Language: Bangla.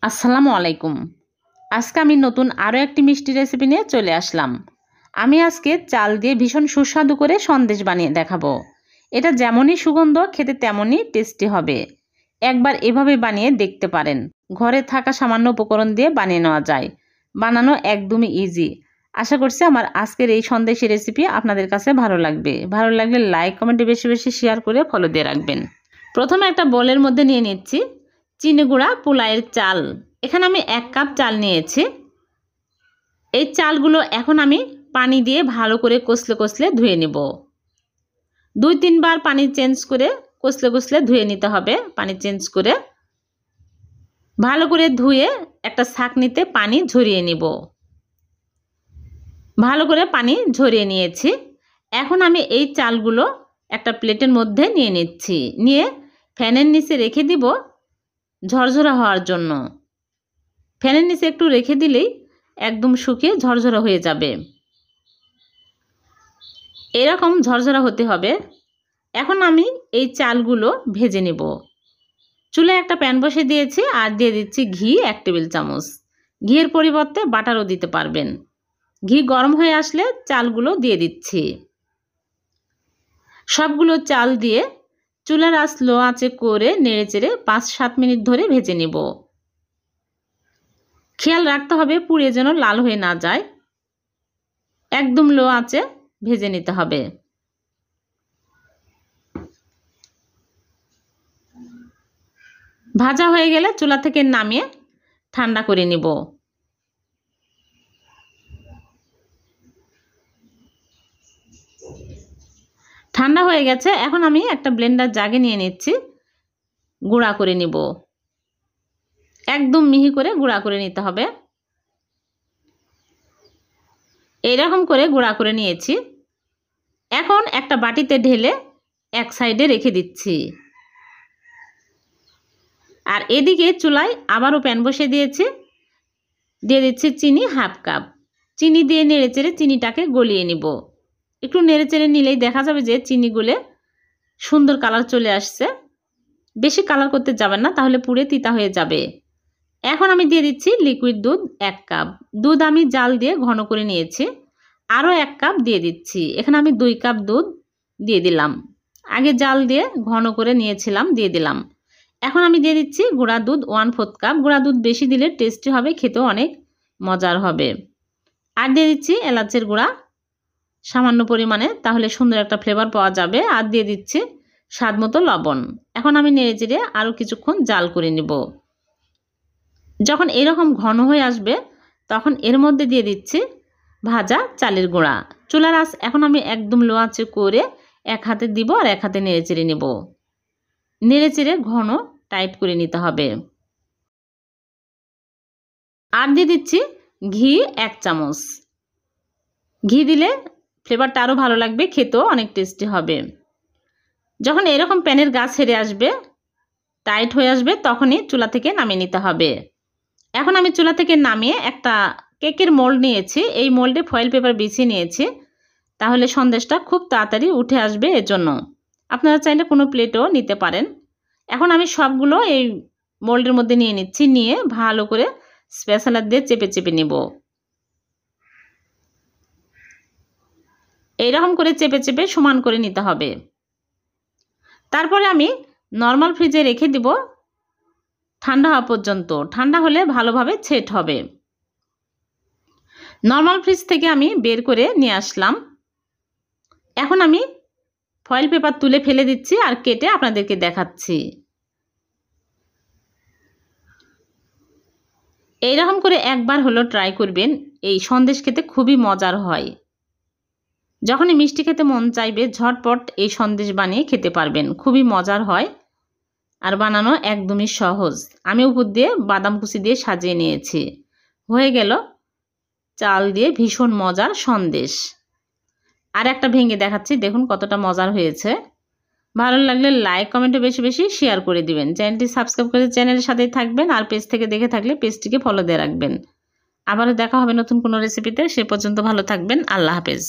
আসসালামু আলাইকুম। আজকে আমি নতুন আরও একটি মিষ্টি রেসিপি নিয়ে চলে আসলাম। আমি আজকে চাল দিয়ে ভীষণ সুস্বাদু করে সন্দেশ বানিয়ে দেখাবো। এটা যেমনই সুগন্ধ, খেতে তেমনই টেস্টি হবে। একবার এভাবে বানিয়ে দেখতে পারেন। ঘরে থাকা সামান্য উপকরণ দিয়ে বানিয়ে নেওয়া যায়। বানানো একদমই ইজি। আশা করছি আমার আজকের এই সন্দেশের রেসিপি আপনাদের কাছে ভালো লাগবে। ভালো লাগলে লাইক, কমেন্টে বেশি বেশি শেয়ার করে ফলো দিয়ে রাখবেন। প্রথমে একটা বোলের মধ্যে নিয়ে নিচ্ছি চিনি গুঁড়া পোলাইয়ের চাল। এখানে আমি 1 কাপ চাল নিয়েছি। এই চালগুলো এখন আমি পানি দিয়ে ভালো করে কষলে কষলে ধুয়ে নেব। 2-3 বার পানি চেঞ্জ করে কষলে কষলে ধুয়ে নিতে হবে। পানি চেঞ্জ করে ভালো করে ধুয়ে একটা ছাঁকনিতে পানি ঝরিয়ে নিব। ভালো করে পানি ঝরিয়ে নিয়েছি। এখন আমি এই চালগুলো একটা প্লেটের মধ্যে নিয়ে নিচ্ছি। নিয়ে ফ্যানের নিচে রেখে দিব ঝরঝরা হওয়ার জন্য। ফ্যানের নিচে একটু রেখে দিলেই একদম শুকিয়ে ঝরঝরা হয়ে যাবে। এরকম ঝরঝরা হতে হবে। এখন আমি এই চালগুলো ভেজে নেব। চুলায় একটা প্যান বসে দিয়েছি আর দিয়ে দিচ্ছি ঘি 1 টেবিল চামচ। ঘিয়ের পরিবর্তে বাটারও দিতে পারবেন। ঘি গরম হয়ে আসলে চালগুলো দিয়ে দিচ্ছি। সবগুলো চাল দিয়ে চুলার আঁচ লো আঁচে করে নেড়েচেড়ে 5-7 মিনিট ধরে ভেজে নেব। খেয়াল রাখতে হবে পুড়ে যেন লাল হয়ে না যায়। একদম লো আঁচে ভেজে নিতে হবে। ভাজা হয়ে গেলে চুলা থেকে নামিয়ে ঠান্ডা করে নিব। ঠান্ডা হয়ে গেছে। এখন আমি একটা ব্লেন্ডার জাগে নিয়ে নিচ্ছি। গুঁড়া করে নিব। একদম মিহি করে গুঁড়া করে নিতে হবে। এইরকম করে গুঁড়া করে নিয়েছি। এখন একটা বাটিতে ঢেলে এক সাইডে রেখে দিচ্ছি। আর এদিকে চুলায় আবারও প্যান বসে দিয়েছি। দিয়ে দিচ্ছি চিনি 1/2 কাপ। চিনি দিয়ে নেড়েচেড়ে চিনিটাকে গলিয়ে নিব। একটু নেড়েচেড়ে নিলেই দেখা যাবে যে চিনি গলে সুন্দর কালার চলে আসছে। বেশি কালার করতে যাবেন না, তাহলে পুড়ে তিতা হয়ে যাবে। এখন আমি দিয়ে দিচ্ছি লিকুইড দুধ 1 কাপ। দুধ আমি জাল দিয়ে ঘন করে নিয়েছি। আরও 1 কাপ দিয়ে দিচ্ছি। এখানে আমি 2 কাপ দুধ দিয়ে দিলাম। আগে জাল দিয়ে ঘন করে নিয়েছিলাম, দিয়ে দিলাম। এখন আমি দিয়ে দিচ্ছি গুঁড়া দুধ 1/4 কাপ। গুঁড়া দুধ বেশি দিলে টেস্টি হবে, খেতেও অনেক মজার হবে। আর দিয়ে দিচ্ছি এলাচের গুঁড়া সামান্য পরিমাণে, তাহলে সুন্দর একটা ফ্লেভার পাওয়া যাবে। আর দিয়ে দিচ্ছি স্বাদ মতো লবণ। এখন আমি নেড়েচেড়ে আরও কিছুক্ষণ জাল করে নেব। যখন এরকম ঘন হয়ে আসবে তখন এর মধ্যে দিয়ে দিচ্ছি ভাজা চালের গুঁড়া। চুলার আঁচ এখন আমি একদম লো আঁচে করে এক হাতে দিব আর এক হাতে নেড়েচেড়ে নেব। নেড়েচেড়ে ঘন টাইট করে নিতে হবে। আর দিয়ে দিচ্ছি ঘি 1 চামচ। ঘি দিলে ফ্লেভারটা আরও ভালো লাগবে, খেতেও অনেক টেস্টি হবে। যখন এরকম প্যানের গা ছেড়ে আসবে, টাইট হয়ে আসবে, তখনই চুলা থেকে নামিয়ে নিতে হবে। এখন আমি চুলা থেকে নামিয়ে একটা কেকের মোল্ড নিয়েছি। এই মোল্ডে ফয়েল পেপার বিছিয়ে নিয়েছি, তাহলে সন্দেশটা খুব তাড়াতাড়ি উঠে আসবে। এর জন্য আপনারা চাইলে কোনো প্লেটও নিতে পারেন। এখন আমি সবগুলো এই মোল্ডের মধ্যে নিয়ে নিচ্ছি। নিয়ে ভালো করে স্প্যাচুলা দিয়ে চেপে চেপে নেব। এইরকম করে চেপে চেপে সমান করে নিতে হবে। তারপরে আমি নর্মাল ফ্রিজে রেখে দিব ঠান্ডা হওয়া পর্যন্ত। ঠান্ডা হলে ভালোভাবে সেট হবে। নর্মাল ফ্রিজ থেকে আমি বের করে নিয়ে আসলাম। এখন আমি ফয়েল পেপার তুলে ফেলে দিচ্ছি আর কেটে আপনাদেরকে দেখাচ্ছি। এইরকম করে একবার হলো ট্রাই করবেন। এই সন্দেশ খেতে খুবই মজার হয়। যখনই মিষ্টি খেতে মন চাইবে ঝটপট এই সন্দেশ বানিয়ে খেতে পারবেন। খুবই মজার হয় আর বানানো একদমই সহজ। আমি উপর দিয়ে বাদাম কুচি দিয়ে সাজিয়ে নিয়েছি। হয়ে গেল চাল দিয়ে ভীষণ মজার সন্দেশ। আর একটা ভেঙে দেখাচ্ছি, দেখুন কতটা মজার হয়েছে। ভালো লাগলে লাইক, কমেন্টে বেশি বেশি শেয়ার করে দিবেন। চ্যানেলটি সাবস্ক্রাইব করে চ্যানেলের সাথেই থাকবেন। আর পেজ থেকে দেখে থাকলে পেজটিকে ফলো দিয়ে রাখবেন। আবারও দেখা হবে নতুন কোনো রেসিপিতে। সে পর্যন্ত ভালো থাকবেন। আল্লাহ হাফেজ।